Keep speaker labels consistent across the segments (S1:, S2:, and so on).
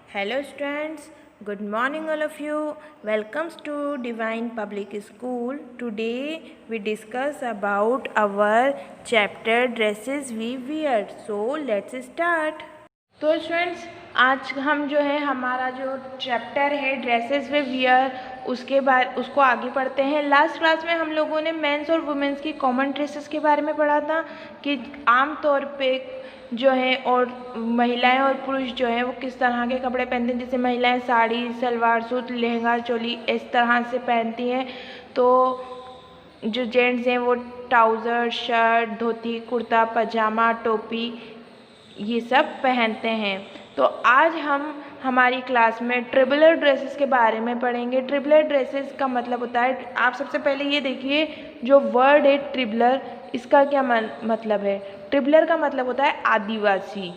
S1: Hello students, good morning all of you. Welcome to Divine Public School. Today we discuss about our chapter dresses we wear. So let's start. तो students आज हम जो है हमारा जो chapter है dresses वे wear उसको आगे पढ़ते हैं। लास्ट क्लास में हम लोगों ने मेंस और वुमेन्स की कॉमन ड्रेसेस के बारे में पढ़ा था कि आम तौर पे जो है और महिलाएं और पुरुष जो है वो किस तरह के कपड़े पहनते हैं। जैसे महिलाएं साड़ी सलवार सूट लहंगा चोली इस तरह से पहनती हैं, तो जो जेंट्स हैं वो ट्राउज़र शर्ट धोती कुर्ता पजामा टोपी ये सब पहनते हैं। तो आज हम हमारी क्लास में ट्रिबलर ड्रेसेस के बारे में पढ़ेंगे। ट्रिबलर ड्रेसेस का मतलब होता है, आप सबसे पहले ये देखिए जो वर्ड है ट्रिबलर, इसका क्या मतलब है। ट्रिबलर का मतलब होता है आदिवासी।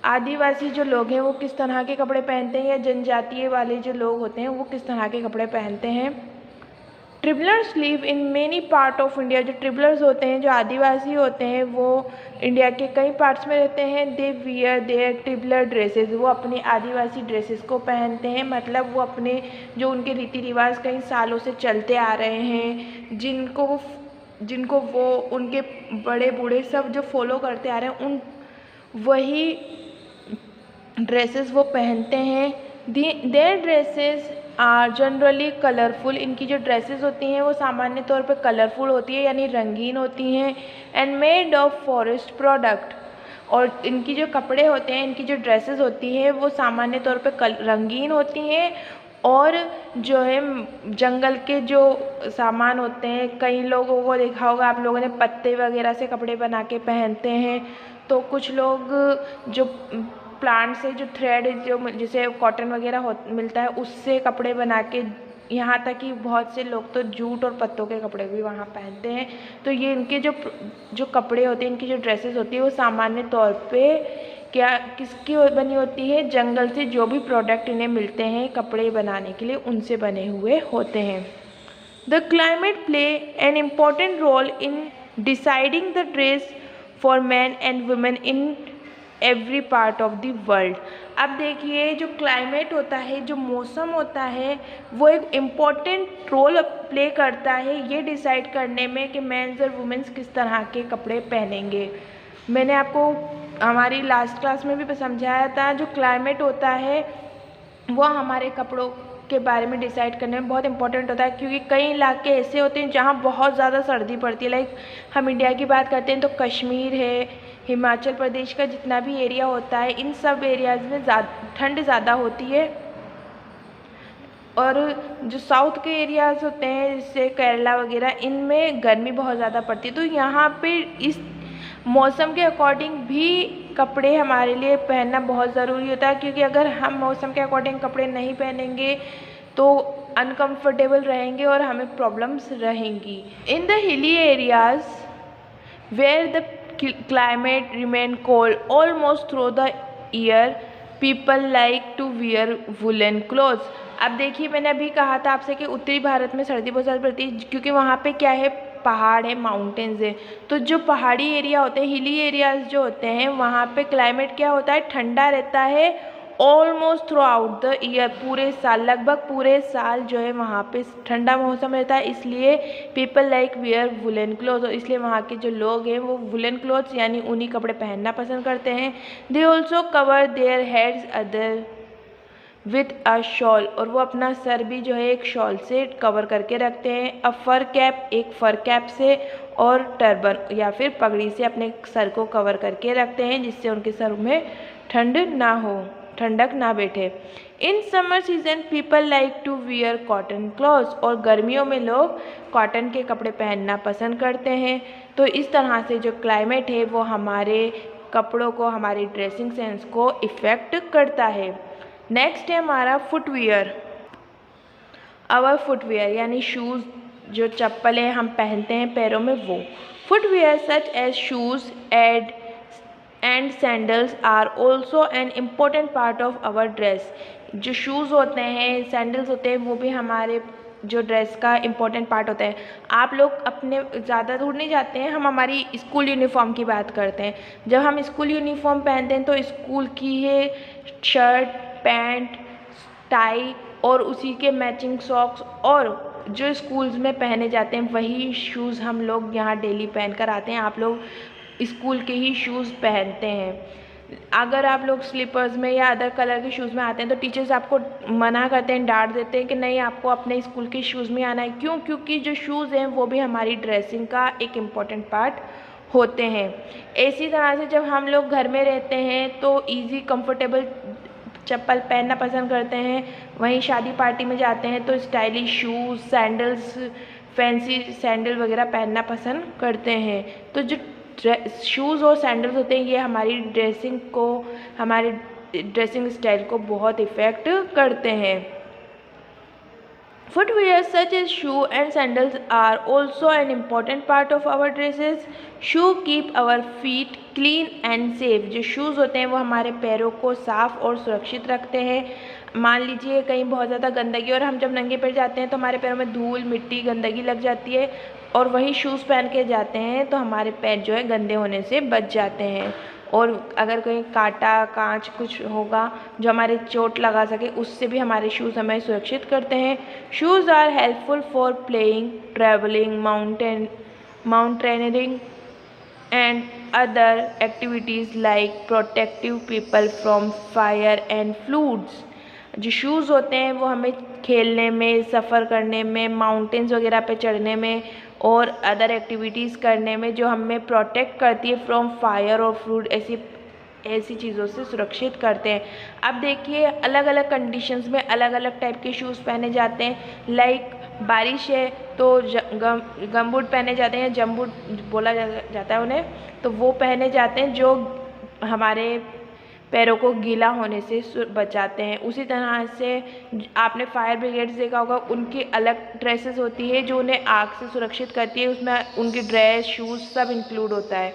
S1: आदिवासी जो लोग हैं वो किस तरह के कपड़े पहनते हैं, या जनजातीय वाले जो लोग होते हैं वो किस तरह के कपड़े पहनते हैं। Tribals live in many part of India. जो ट्रिबलर्स होते हैं, जो आदिवासी होते हैं, वो इंडिया के कई पार्ट्स में रहते हैं। They wear their tribal dresses. वो अपनी आदिवासी ड्रेसेस को पहनते हैं, मतलब वो अपने जो उनके रीति रिवाज कई सालों से चलते आ रहे हैं, जिनको वो उनके बड़े बूढ़े सब जो फॉलो करते आ रहे हैं, उन वही ड्रेसेस वो पहनते हैं। Their dresses are generally colourful. इनकी जो ड्रेसेस होती हैं वो सामान्य तौर पे कलरफुल होती है, यानी रंगीन होती हैं। And made of forest product. और इनकी जो कपड़े होते हैं, इनकी जो ड्रेसेस होती हैं वो सामान्य तौर पे रंगीन होती हैं, और जो है जंगल के जो सामान होते हैं, कई लोगों को देखा होगा आप लोगों ने पत्ते वगैरह से कपड़े बना के पहनते हैं। तो कुछ लोग जो प्लांट से जो थ्रेड जो जिसे कॉटन वगैरह मिलता है उससे कपड़े बना के, यहाँ तक कि बहुत से लोग तो जूट और पत्तों के कपड़े भी वहाँ पहनते हैं। तो ये इनके जो कपड़े होते हैं, इनकी जो ड्रेसेस होती है वो सामान्य तौर पे किसकी बनी होती है, जंगल से जो भी प्रोडक्ट इन्हें मिलते हैं कपड़े बनाने के लिए उनसे बने हुए होते हैं। The climate play an important role in deciding the dress for man and women in every part of the world. अब देखिए जो क्लाइमेट होता है, जो मौसम होता है, वो एक इम्पॉर्टेंट रोल प्ले करता है ये डिसाइड करने में कि मेंस और वुमेन्स किस तरह के कपड़े पहनेंगे। मैंने आपको हमारी लास्ट क्लास में भी समझाया था, जो क्लाइमेट होता है वो हमारे कपड़ों के बारे में डिसाइड करने में बहुत इंपॉर्टेंट होता है, क्योंकि कई इलाके ऐसे होते हैं जहाँ बहुत ज़्यादा सर्दी पड़ती है। लाइक हम इंडिया की बात करते हैं तो कश्मीर है, हिमाचल प्रदेश का जितना भी एरिया होता है, इन सब एरियाज़ में ठंड ज़्यादा होती है। और जो साउथ के एरियाज़ होते हैं जैसे केरला वगैरह, इनमें गर्मी बहुत ज़्यादा पड़ती है। तो यहाँ पे इस मौसम के अकॉर्डिंग भी कपड़े हमारे लिए पहनना बहुत ज़रूरी होता है, क्योंकि अगर हम मौसम के अकॉर्डिंग कपड़े नहीं पहनेंगे तो अनकम्फर्टेबल रहेंगे और हमें प्रॉब्लम्स रहेंगी। In the hilly areas where the climate remain cold almost through the year, people like to wear woolen clothes। अब देखिए मैंने अभी कहा था आपसे कि उत्तरी भारत में सर्दी बहुत ज़्यादा पड़ती है, क्योंकि वहाँ पे क्या है, पहाड़ है, माउंटेन्स है। तो जो पहाड़ी एरिया होते हैं, हिली एरियाज जो होते हैं, वहाँ पे क्लाइमेट क्या होता है, ठंडा रहता है almost through out the year. पूरे साल, लगभग पूरे साल जो है वहाँ पे ठंडा मौसम रहता है, इसलिए people like wear woollen cloth. और इसलिए वहाँ के जो लोग हैं वो वुलन क्लोथ्स यानी ऊनी कपड़े पहनना पसंद करते हैं। They also cover their heads other with a shawl. और वो अपना सर भी जो है एक शॉल से कवर करके रखते हैं। अ फर कैप, एक फर कैप से, और टर्बन या फिर पगड़ी से अपने सर को कवर करके रखते हैं, जिससे उनके सर में ठंडक ना बैठे। In summer season people like to wear cotton clothes. और गर्मियों में लोग कॉटन के कपड़े पहनना पसंद करते हैं। तो इस तरह से जो क्लाइमेट है वो हमारे कपड़ों को, हमारी ड्रेसिंग सेंस को इफ़ेक्ट करता है। नेक्स्ट है हमारा फुटवियर। आवर फुटवियर यानी शूज़, जो चप्पलें हम पहनते हैं पैरों में, वो footwear such as shoes and sandals are also an important part of our dress. जो शूज़ होते हैं, सैंडल्स होते हैं, वो भी हमारे जो ड्रेस का इम्पोर्टेंट पार्ट होता है। आप लोग अपने ज़्यादा दूर नहीं जाते हैं, हम हमारी स्कूल यूनिफॉर्म की बात करते हैं। जब हम स्कूल यूनिफॉर्म पहनते हैं तो स्कूल की है शर्ट, पैंट, टाई और उसी के मैचिंग सॉक्स और जो स्कूल्स में पहने जाते हैं वही शूज़ हम लोग यहाँ डेली पहन कर आते हैं। आप लोग स्कूल के ही शूज़ पहनते हैं। अगर आप लोग स्लीपर्स में या अदर कलर के शूज़ में आते हैं तो टीचर्स आपको मना करते हैं, डांट देते हैं कि नहीं, आपको अपने स्कूल के शूज़ में आना है। क्यों? क्योंकि जो शूज़ हैं वो भी हमारी ड्रेसिंग का एक इम्पॉर्टेंट पार्ट होते हैं। इसी तरह से जब हम लोग घर में रहते हैं तो ईजी कंफर्टेबल चप्पल पहनना पसंद करते हैं, वहीं शादी पार्टी में जाते हैं तो stylish shoes, sandals, fancy sandal वगैरह पहनना पसंद करते हैं। तो जो शूज़ और सैंडल्स होते हैं ये हमारी ड्रेसिंग को, हमारे ड्रेसिंग स्टाइल को बहुत इफ़ेक्ट करते हैं। Footwear such as shoe and sandals are also an important part of our dresses. Shoe keep our feet clean and safe. जो शूज़ होते हैं वो हमारे पैरों को साफ़ और सुरक्षित रखते हैं। मान लीजिए कहीं बहुत ज़्यादा गंदगी और हम जब नंगे पैर जाते हैं तो हमारे पैरों में धूल, मिट्टी, गंदगी लग जाती है और वही शूज़ पहन के जाते हैं तो हमारे पैर जो है गंदे होने से बच जाते हैं। और अगर कहीं कांटा, कांच कुछ होगा जो हमारे चोट लगा सके, उससे भी हमारे शूज़ हमें सुरक्षित करते हैं। Shoes are helpful for playing, travelling, mountaineering and other activities like protective people from fire and floods. जो शूज़ होते हैं वो हमें खेलने में, सफ़र करने में, माउंटेन्स वगैरह पे चढ़ने में और अदर एक्टिविटीज़ करने में जो हमें प्रोटेक्ट करती है फ्रॉम फायर और फ्लूड, ऐसी चीज़ों से सुरक्षित करते हैं। अब देखिए अलग अलग कंडीशंस में अलग अलग टाइप के शूज़ पहने जाते हैं। लाइक बारिश है तो गमबूट पहने जाते हैं, जमबूट बोला जाता है उन्हें, तो वो पहने जाते हैं जो हमारे पैरों को गीला होने से बचाते हैं। उसी तरह से आपने फायर ब्रिगेड्स देखा होगा, उनकी अलग ड्रेसेस होती है जो उन्हें आग से सुरक्षित करती है, उसमें उनकी ड्रेस, शूज़ सब इंक्लूड होता है।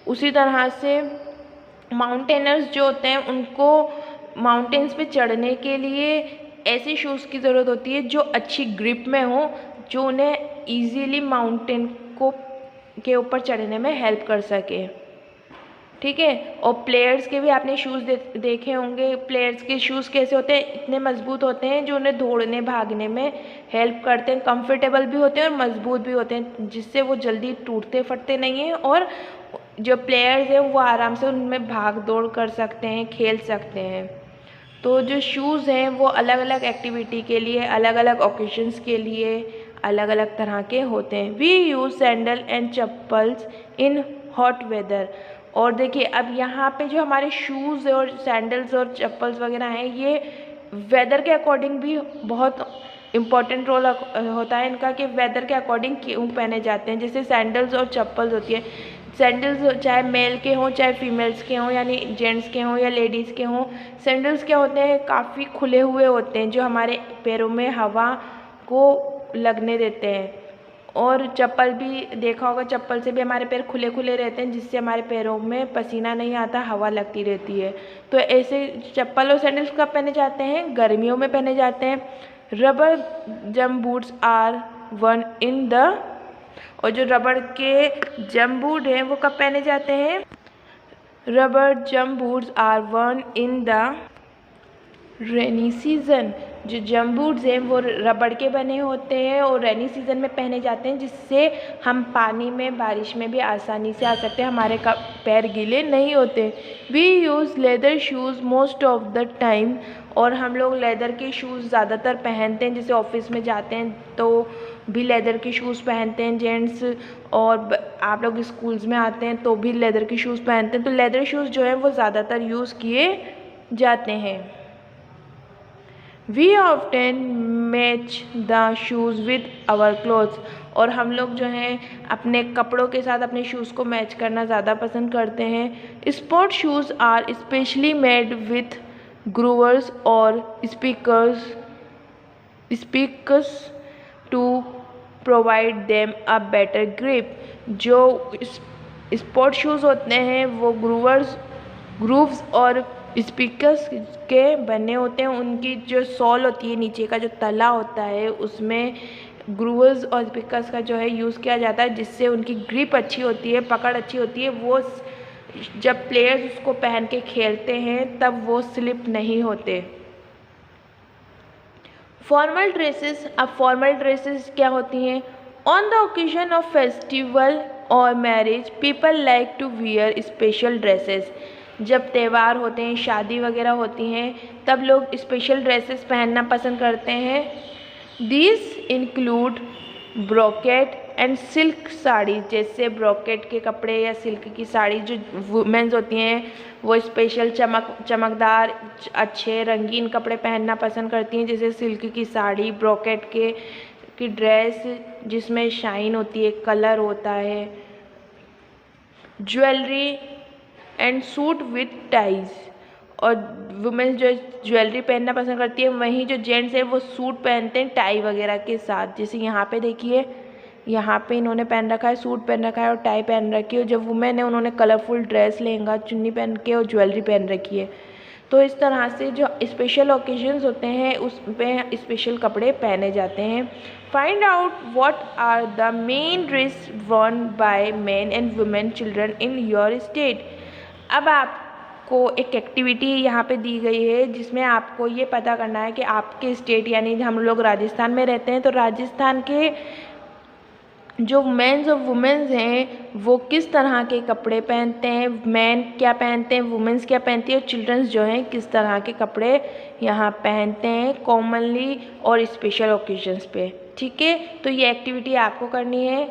S1: उसी तरह से माउंटेनर्स जो होते हैं उनको माउंटेन्स पे चढ़ने के लिए ऐसे शूज़ की ज़रूरत होती है जो अच्छी ग्रिप में हो, जो उन्हें ईजीली माउंटेन के ऊपर चढ़ने में हेल्प कर सके। ठीक है। और प्लेयर्स के भी आपने शूज़ देखे होंगे। प्लेयर्स के शूज़ कैसे होते हैं? इतने मजबूत होते हैं जो उन्हें दौड़ने भागने में हेल्प करते हैं, कंफर्टेबल भी होते हैं और मजबूत भी होते हैं, जिससे वो जल्दी टूटते फटते नहीं हैं और जो प्लेयर्स हैं वो आराम से उनमें भाग दौड़ कर सकते हैं, खेल सकते हैं। तो जो शूज़ हैं वो अलग अलग एक्टिविटी के लिए, अलग अलग ओकेजन्स के लिए अलग अलग तरह के होते हैं। We use sandal and chappals in hot weather. और देखिए अब यहाँ पे जो हमारे शूज़ और सैंडल्स और चप्पल्स वगैरह हैं ये वेदर के अकॉर्डिंग भी बहुत इम्पॉर्टेंट रोल होता है इनका, कि वेदर के अकॉर्डिंग क्यों पहने जाते हैं। जैसे सैंडल्स और चप्पल्स होती है, सैंडल्स चाहे मेल के हों चाहे फीमेल्स के हों, यानी जेंट्स के हों या लेडीज़ के हों। सैंडल्स क्या होते हैं? काफ़ी खुले हुए होते हैं जो हमारे पैरों में हवा को लगने देते हैं। और चप्पल भी देखा होगा, चप्पल से भी हमारे पैर खुले खुले रहते हैं जिससे हमारे पैरों में पसीना नहीं आता, हवा लगती रहती है। तो ऐसे चप्पल और सैंडल्स कब पहने जाते हैं? गर्मियों में पहने जाते हैं। Rubber jump boots are worn in the, और जो रबड़ के जंप बूट हैं वो कब पहने जाते हैं? Rubber jump boots are worn in the rainy season. जो जंप बूट्स हैं वो रबड़ के बने होते हैं और रेनी सीज़न में पहने जाते हैं, जिससे हम पानी में, बारिश में भी आसानी से आ सकते हैं, हमारे पैर गीले नहीं होते। We use leather shoes most of the time. और हम लोग लेदर के शूज़ ज़्यादातर पहनते हैं, जैसे ऑफिस में जाते हैं तो भी लेदर के शूज़ पहनते हैं जेंट्स, और आप लोग स्कूल्स में आते हैं तो भी लेदर के शूज़ पहनते हैं। तो लेदर शूज़ जो हैं वो ज़्यादातर यूज़ किए जाते हैं। We often match the shoes with our clothes। और हम लोग जो हैं अपने कपड़ों के साथ अपने शूज़ को मैच करना ज़्यादा पसंद करते हैं। Sport shoes are specially made with groovers और speakers to provide them a better grip. जो स्पोर्ट शूज़ होते हैं वो ग्रूव्स और स्पीकर्स के बने होते हैं। उनकी जो सॉल होती है, नीचे का जो तला होता है, उसमें ग्रूवर्स और स्पीकर्स का जो है यूज़ किया जाता है, जिससे उनकी ग्रिप अच्छी होती है, पकड़ अच्छी होती है। वो जब प्लेयर्स उसको पहन के खेलते हैं तब वो स्लिप नहीं होते। फॉर्मल ड्रेसेस, अब फॉर्मल ड्रेसेस क्या होती हैं? On the occasion of festival और marriage people like to wear special dresses. जब त्यौहार होते हैं, शादी वगैरह होती हैं, तब लोग स्पेशल ड्रेसेस पहनना पसंद करते हैं। This include brocade and silk sari, जैसे ब्रोकेट के कपड़े या सिल्क की साड़ी जो वुमेन्स होती हैं वो स्पेशल चमकदार अच्छे रंगीन कपड़े पहनना पसंद करती हैं, जैसे सिल्क की साड़ी, ब्रोकेट की ड्रेस जिसमें शाइन होती है, कलर होता है। Jewellery and suit with ties, और वुमेन्स जो ज्वेलरी पहनना पसंद करती है, वहीं जो जेंट्स है वो सूट पहनते हैं टाई वगैरह के साथ। जैसे यहाँ पे देखिए, यहाँ पे इन्होंने पहन रखा है, सूट पहन रखा है और टाई पहन रखी है। जो वुमेन है उन्होंने कलरफुल ड्रेस, लहंगा, चुन्नी पहन के और ज्वेलरी पहन रखी है। तो इस तरह से जो स्पेशल ओकेजन्स होते हैं उसमें स्पेशल कपड़े पहने जाते हैं। Find out what are the main dress worn by men and women children in your state. अब आपको एक एक्टिविटी यहाँ पे दी गई है जिसमें आपको ये पता करना है कि आपके स्टेट, यानी हम लोग राजस्थान में रहते हैं, तो राजस्थान के जो मेंस और वुमेन्स हैं वो किस तरह के कपड़े पहनते हैं, मैन क्या पहनते हैं, वुमेन्स क्या पहनती है, और चिल्ड्रंस जो हैं किस तरह के कपड़े यहाँ पहनते हैं कॉमनली और स्पेशल ओकेजन्स पे। ठीक है, तो ये एक्टिविटी आपको करनी है।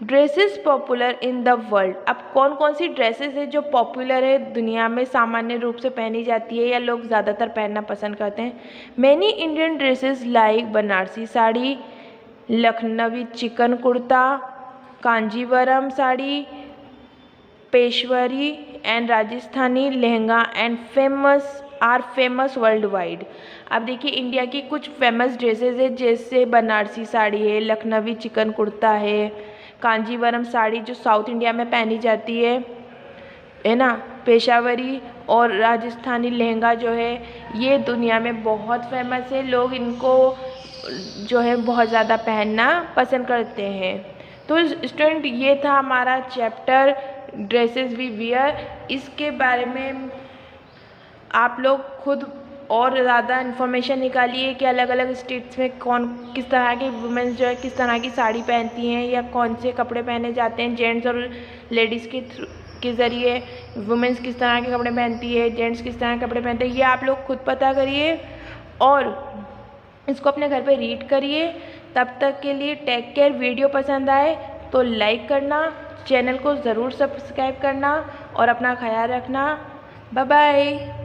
S1: Dresses popular in the world, अब कौन कौन सी ड्रेसेस है जो पॉपुलर है दुनिया में, सामान्य रूप से पहनी जाती है या लोग ज़्यादातर पहनना पसंद करते हैं। Many Indian dresses like Banarasi sari, Lucknowi chikan kurta, Kanjeevaram sari, Peshawari and Rajasthani lehenga and famous world wide. अब देखिए इंडिया की कुछ फेमस ड्रेसेस है, जैसे बनारसी साड़ी है, लखनवी चिकन कुर्ता है, कांजीवरम साड़ी जो साउथ इंडिया में पहनी जाती है ना, पेशावरी और राजस्थानी लहंगा जो है ये दुनिया में बहुत फेमस है। लोग इनको जो है बहुत ज़्यादा पहनना पसंद करते हैं। तो स्टूडेंट ये था हमारा चैप्टर ड्रेसेस वी वियर। इसके बारे में आप लोग खुद और ज़्यादा इन्फॉर्मेशन निकालिए कि अलग अलग स्टेट्स में कौन किस तरह की वुमेन्स जो है किस तरह की साड़ी पहनती हैं या कौन से कपड़े पहने जाते हैं। जेंट्स और लेडीज़ के ज़रिए वुमेन्स किस तरह के कपड़े पहनती है, जेंट्स किस तरह के कपड़े पहनते हैं, ये आप लोग खुद पता करिए और इसको अपने घर पे रीड करिए। तब तक के लिए टेक केयर। वीडियो पसंद आए तो लाइक करना, चैनल को ज़रूर सब्सक्राइब करना और अपना ख्याल रखना। Bye bye.